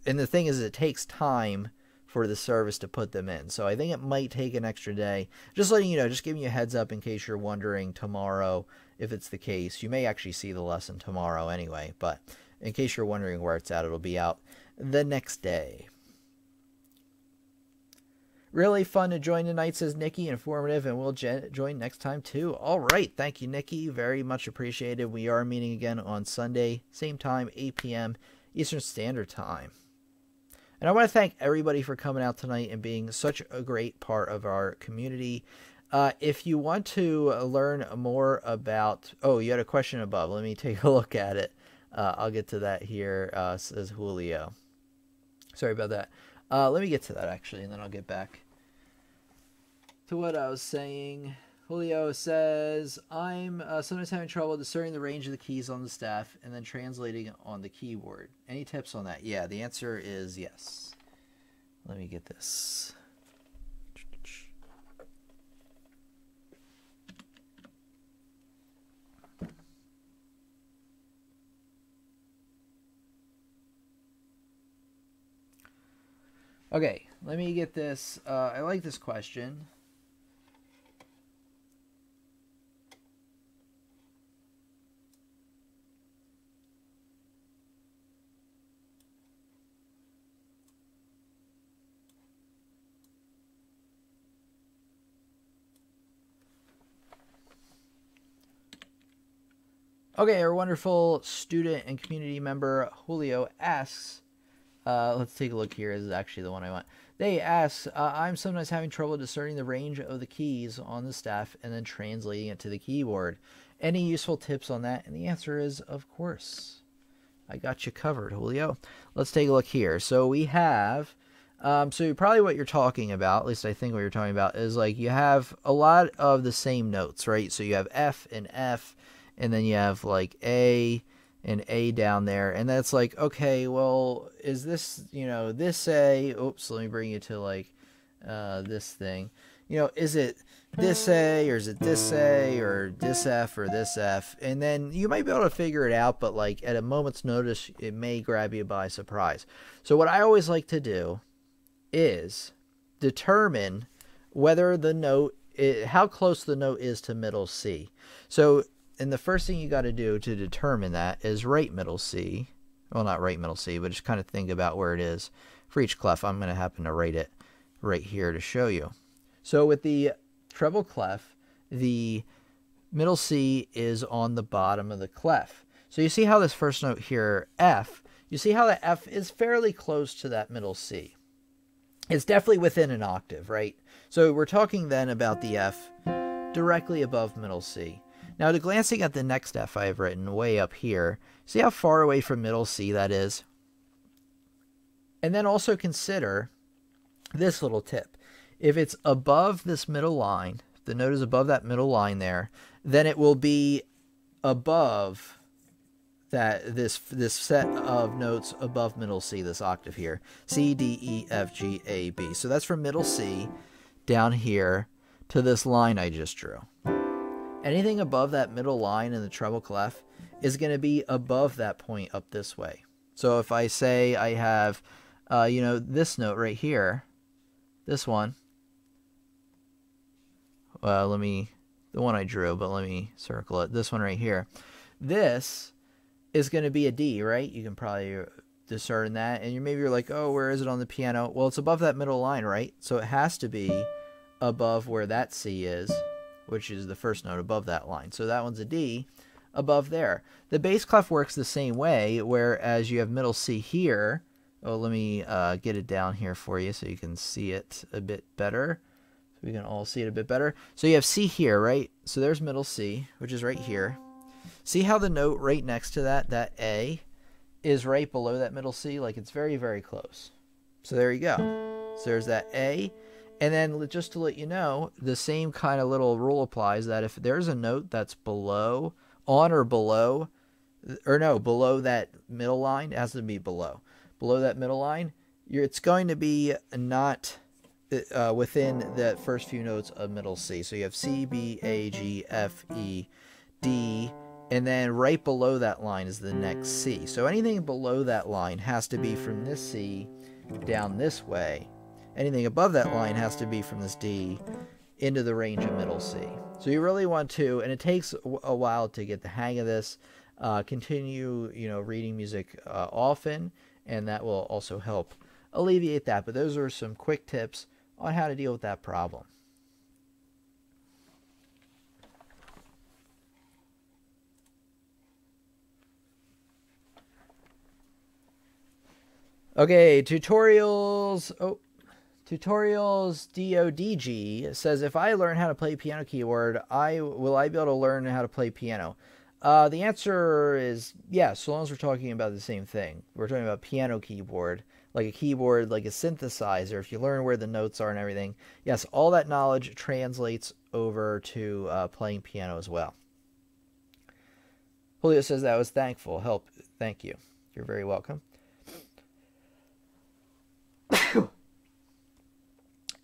and the thing is, it takes time for the service to put them in. So I think it might take an extra day. Just letting you know, just giving you a heads up in case you're wondering tomorrow if it's the case. You may actually see the lesson tomorrow anyway, but in case you're wondering where it's at, it'll be out the next day. Really fun to join tonight, says Nikki. Informative, and we'll join next time too. All right. Thank you, Nikki. Very much appreciated. We are meeting again on Sunday, same time, 8 p.m. Eastern Standard Time. And I want to thank everybody for coming out tonight and being such a great part of our community. If you want to learn more about... Oh, you had a question above. Let me take a look at it. I'll get to that here, says Julio. Sorry about that. Let me get to that, actually, and then I'll get back to what I was saying. Julio says, I'm sometimes having trouble discerning the range of the keys on the staff and then translating on the keyboard. Any tips on that? Yeah, the answer is yes. Let me get this. Okay, let me get this. I like this question. Okay, our wonderful student and community member Julio asks, let's take a look here. This is actually the one I want. They ask, I'm sometimes having trouble discerning the range of the keys on the staff and then translating it to the keyboard. Any useful tips on that? And the answer is, of course. I got you covered, Julio. Let's take a look here. So we have, so probably what you're talking about, at least I think what you're talking about, is like you have a lot of the same notes, right? So you have F and F, and then you have like A and A down there. And that's like, okay, well, is this, this A, oops, let me bring you to like this thing. Is it this A, or is it this A, or this F, or this F? And then you might be able to figure it out, but like at a moment's notice, it may grab you by surprise. So what I always like to do is determine whether the note, how close the note is to middle C. So, and the first thing you got to do to determine that is write middle C. Well, not write middle C, but just kind of think about where it is for each clef. I'm going to happen to write it right here to show you. So with the treble clef, the middle C is on the bottom of the clef. So you see how this first note here, F, you see how the F is fairly close to that middle C. It's definitely within an octave, right? So we're talking then about the F directly above middle C. Now, to glancing at the next F I have written way up here, see how far away from middle C that is? And then also consider this little tip. If it's above this middle line, the note is above that middle line there, then it will be above that this set of notes above middle C, this octave here. C, D, E, F, G, A, B. So that's from middle C down here to this line I just drew. Anything above that middle line in the treble clef is going to be above that point up this way. So if I say I have, this note right here, this one, the one I drew, but let me circle it. This one right here. This is going to be a D, right? You can probably discern that. And maybe you're like, oh, where is it on the piano? Well, it's above that middle line, right? So it has to be above where that C is, which is the first note above that line. So that one's a D above there. The bass clef works the same way, whereas you have middle C here. Oh, let me get it down here for you so you can see it a bit better. So we can all see it a bit better. So you have C here, right? So there's middle C, which is right here. See how the note right next to that A, is right below that middle C? Like it's very, very close. So there you go. So there's that A. And then just to let you know, the same kind of little rule applies that if there's a note that's below, on or below, or no, below that middle line, it has to be below. Below that middle line, it's going to be not within the first few notes of middle C. So you have C, B, A, G, F, E, D, and then right below that line is the next C. So anything below that line has to be from this C down this way. Anything above that line has to be from this D into the range of middle C. So you really want to, and it takes a while to get the hang of this, continue, reading music often, and that will also help alleviate that. But those are some quick tips on how to deal with that problem. Okay, tutorials. Tutorials DODG says, if I learn how to play piano keyboard, will I be able to learn how to play piano? The answer is yes, so long as we're talking about the same thing. We're talking about piano keyboard, like a keyboard, like a synthesizer. If you learn where the notes are and everything, yes, all that knowledge translates over to playing piano as well. Julio says that was thankful. Help. Thank you. You're very welcome.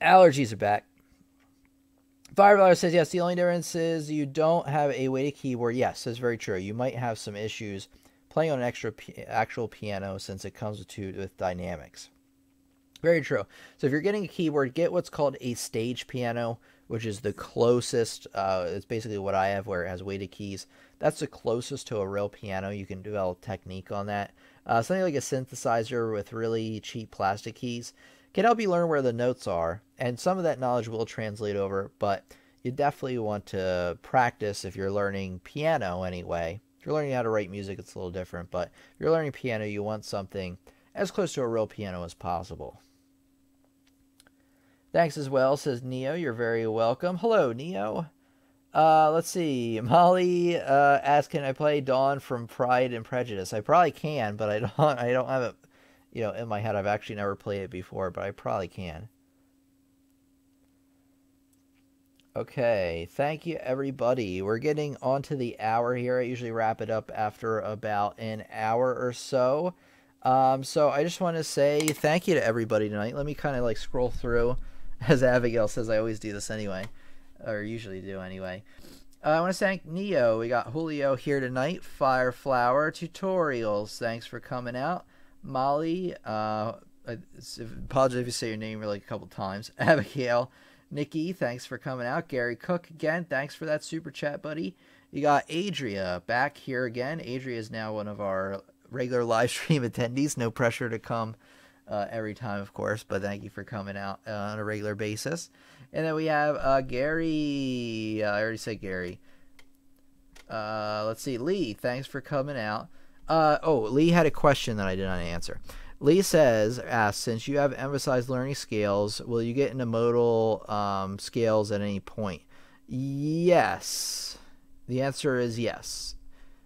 Allergies are back. $5 says, yes, the only difference is you don't have a weighted keyboard. Yes, that's very true. You might have some issues playing on an actual piano since it comes with dynamics. Very true. So if you're getting a keyboard, get what's called a stage piano, which is the closest. It's basically what I have, where it has weighted keys. That's the closest to a real piano. You can develop technique on that. Something like a synthesizer with really cheap plastic keys can help you learn where the notes are, and some of that knowledge will translate over, but you definitely want to practice if you're learning piano anyway. If you're learning how to write music, it's a little different, but if you're learning piano, you want something as close to a real piano as possible. Thanks as well, says Neo. You're very welcome. Hello, Neo. Let's see. Molly asked, can I play Dawn from Pride and Prejudice? I probably can, but I don't have it in my head. I've actually never played it before, but I probably can. Okay, thank you, everybody. We're getting onto the hour here. I usually wrap it up after about an hour or so. So I just want to say thank you to everybody tonight. Let me kind of scroll through, as Abigail says. I always do this anyway, or usually do anyway. I want to thank Neo. We got Julio here tonight. Fireflower Tutorials. Thanks for coming out. Molly, I apologize if you say your name a couple times. Abigail, Nikki, thanks for coming out. Gary Cook again, thanks for that super chat, buddy. You got Adria back here again. Adria is now one of our regular live stream attendees. No pressure to come every time, of course, but thank you for coming out on a regular basis. And then we have Gary. I already said Gary. Let's see, Lee, thanks for coming out. Lee had a question that I did not answer. Lee asks, since you have emphasized learning scales, will you get into modal scales at any point? Yes. The answer is yes.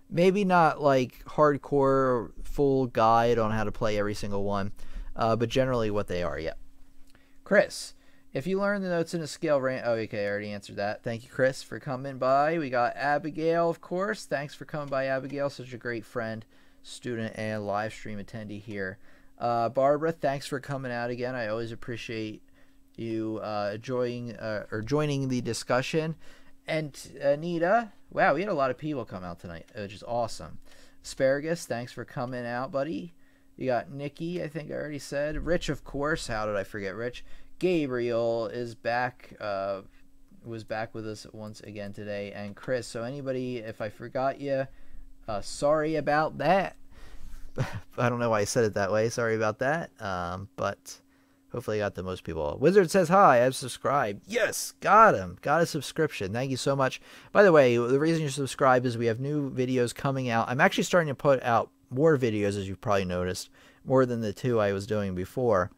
Maybe not hardcore full guide on how to play every single one, but generally what they are, yeah. Chris, if you learn the notes in a scale range... Oh, okay, I already answered that. Thank you, Chris, for coming by. We got Abigail, of course. Thanks for coming by, Abigail. Such a great friend, student, and live stream attendee here. Barbara, thanks for coming out again. I always appreciate you joining the discussion. And Anita, wow, we had a lot of people come out tonight, which is awesome. Asparagus, thanks for coming out, buddy. You got Nikki, I think I already said. Rich, of course. How did I forget Rich? Gabriel is back, was back with us once again today, and Chris. So anybody, if I forgot you, sorry about that. I don't know why I said it that way. Sorry about that. But hopefully I got the most people. Wizard says hi. I've subscribed. Yes, got him. Got a subscription. Thank you so much. By the way, the reason you're subscribed is we have new videos coming out. I'm actually starting to put out more videos, as you've probably noticed, more than the 2 I was doing before.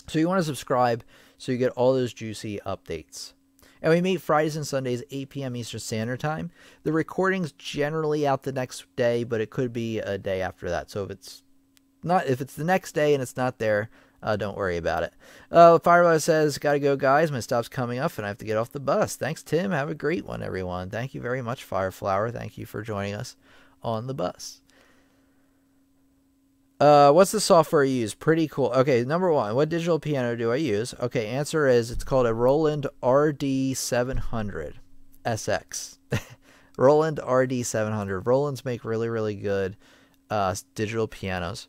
So you want to subscribe so you get all those juicy updates. And we meet Fridays and Sundays, 8 p.m. Eastern Standard Time. The recording's generally out the next day, but it could be a day after that. So if it's the next day and it's not there, don't worry about it. Firefly says, gotta go, guys. My stop's coming up and I have to get off the bus. Thanks, Tim. Have a great one, everyone. Thank you very much, Fireflower. Thank you for joining us on the bus. What's the software you use? Pretty cool. Okay, number one, what digital piano do I use? Okay, answer is it's called a Roland RD700 SX. Roland RD700. Rolands make really, really good digital pianos.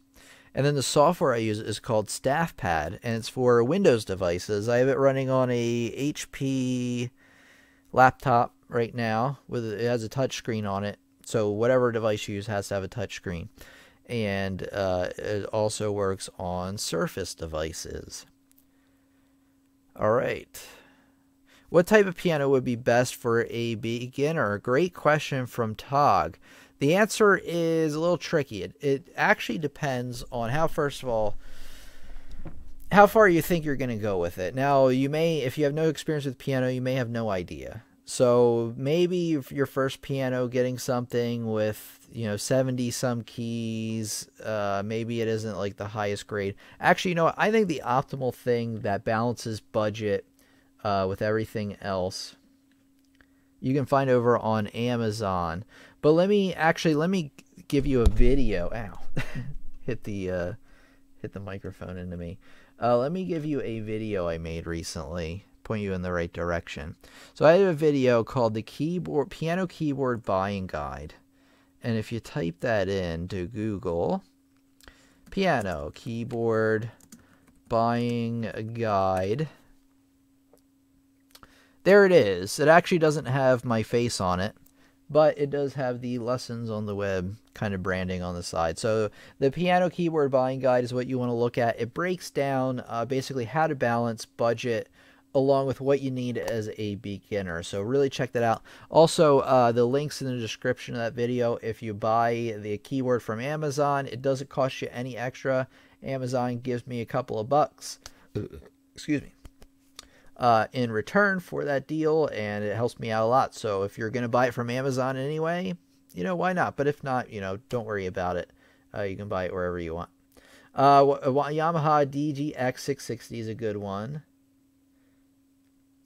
And then the software I use is called StaffPad, and it's for Windows devices. I have it running on a HP laptop right now. It has a touch screen on it, so whatever device you use has to have a touch screen. And it also works on Surface devices. All right. What type of piano would be best for a beginner? Great question from Tog. The answer is a little tricky. It actually depends on first of all, how far you think you're going to go with it. Now, if you have no experience with piano, you may have no idea. So maybe if your first piano getting something with 70 some keys, maybe it isn't like the highest grade. Actually, I think the optimal thing that balances budget with everything else you can find over on Amazon. But let me give you a video. Ow. hit the microphone into me. Let me give you a video I made recently. Point you in the right direction. So I have a video called the Piano Keyboard Buying Guide. And if you type that into Google, Piano Keyboard Buying Guide, there it is. It actually doesn't have my face on it, but it does have the lessons on the web kind of branding on the side. So the Piano Keyboard Buying Guide is what you want to look at. It breaks down basically how to balance budget along with what you need as a beginner. So really check that out. Also, the link's in the description of that video. If you buy the keyboard from Amazon, it doesn't cost you any extra. Amazon gives me a couple of bucks. Excuse me. In return for that deal, and it helps me out a lot. So if you're going to buy it from Amazon anyway, why not? But if not, don't worry about it. You can buy it wherever you want. Yamaha DGX 660 is a good one.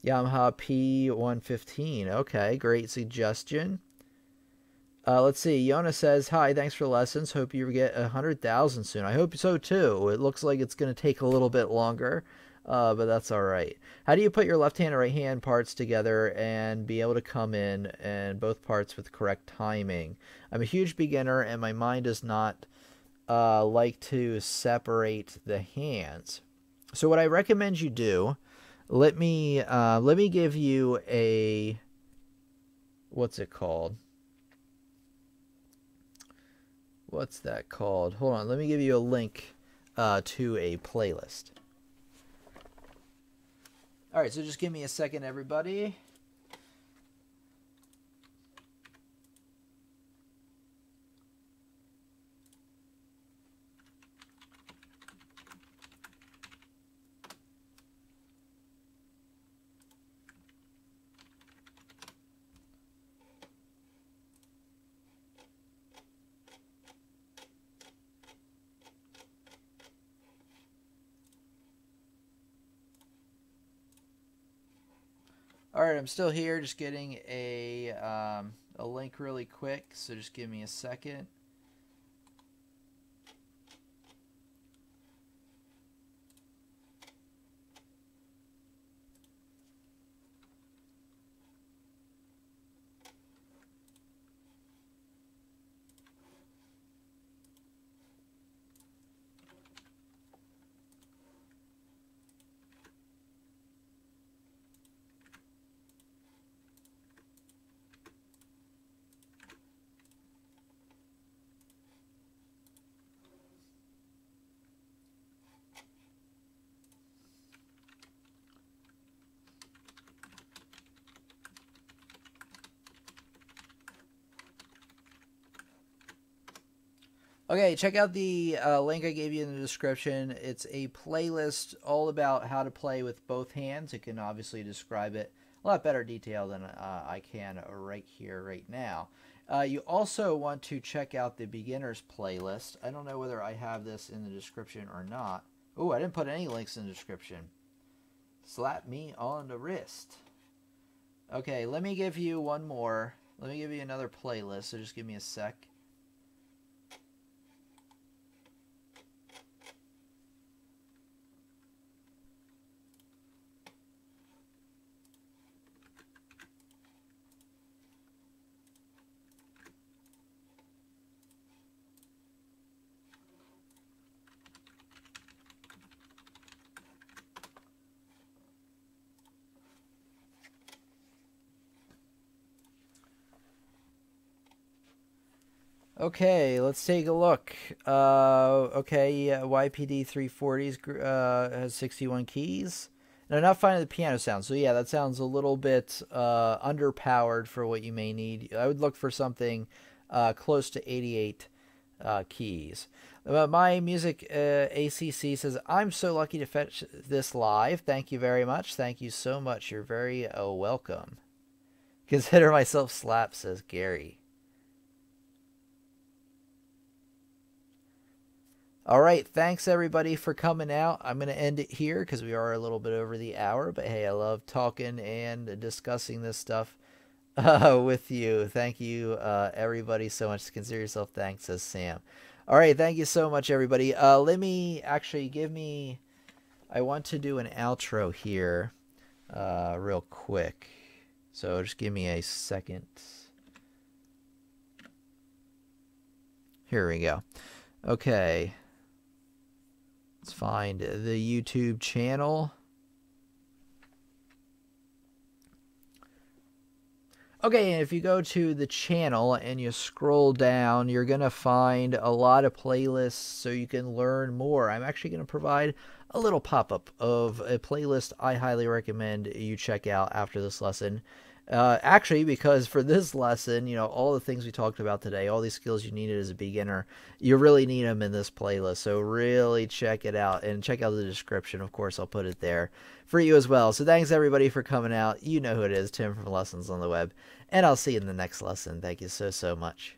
Yamaha P115. Okay, great suggestion. Let's see. Yona says, hi, thanks for the lessons. Hope you get 100,000 soon. I hope so, too. It looks like it's going to take a little bit longer, but that's all right. How do you put your left hand and right hand parts together and be able to come in and both parts with correct timing? I'm a huge beginner, and my mind does not like to separate the hands. So what I recommend you do, let me give you a, what's it called? What's that called? Hold on, let me give you a link to a playlist. All right, so just give me a second, everybody. All right, I'm still here, just getting a link really quick, so just give me a second. Okay, check out the link I gave you in the description. It's a playlist all about how to play with both hands. It can obviously describe it a lot better detail than I can right here, right now. You also want to check out the beginners playlist. I don't know whether I have this in the description or not. Oh, I didn't put any links in the description. Slap me on the wrist. Okay, let me give you one more. Let me give you another playlist, so just give me a sec. Okay, let's take a look. Okay, YPD 340s has 61 keys. And I'm not finding the piano sound, so yeah, that sounds a little bit underpowered for what you may need. I would look for something close to 88 keys. My music ACC says, I'm so lucky to fetch this live. Thank you very much. Thank you so much. You're very welcome. Consider myself slapped, says Gary. All right, thanks everybody for coming out. I'm going to end it here because we are a little bit over the hour. But hey, I love talking and discussing this stuff with you. Thank you, everybody, so much. Consider yourself thanks, says Sam. All right, thank you so much, everybody. Let me actually I want to do an outro here real quick. So just give me a second. Here we go. Okay. Let's find the YouTube channel. Okay, and if you go to the channel and you scroll down, you're going to find a lot of playlists so you can learn more. I'm actually going to provide a little pop-up of a playlist I highly recommend you check out after this lesson. Actually, because for this lesson, you know, all the things we talked about today, all these skills you needed as a beginner, you really need them in this playlist. So really check it out and check out the description. Of course, I'll put it there for you as well. So thanks everybody for coming out. You know who it is, Tim from Lessons on the Web, and I'll see you in the next lesson. Thank you so much.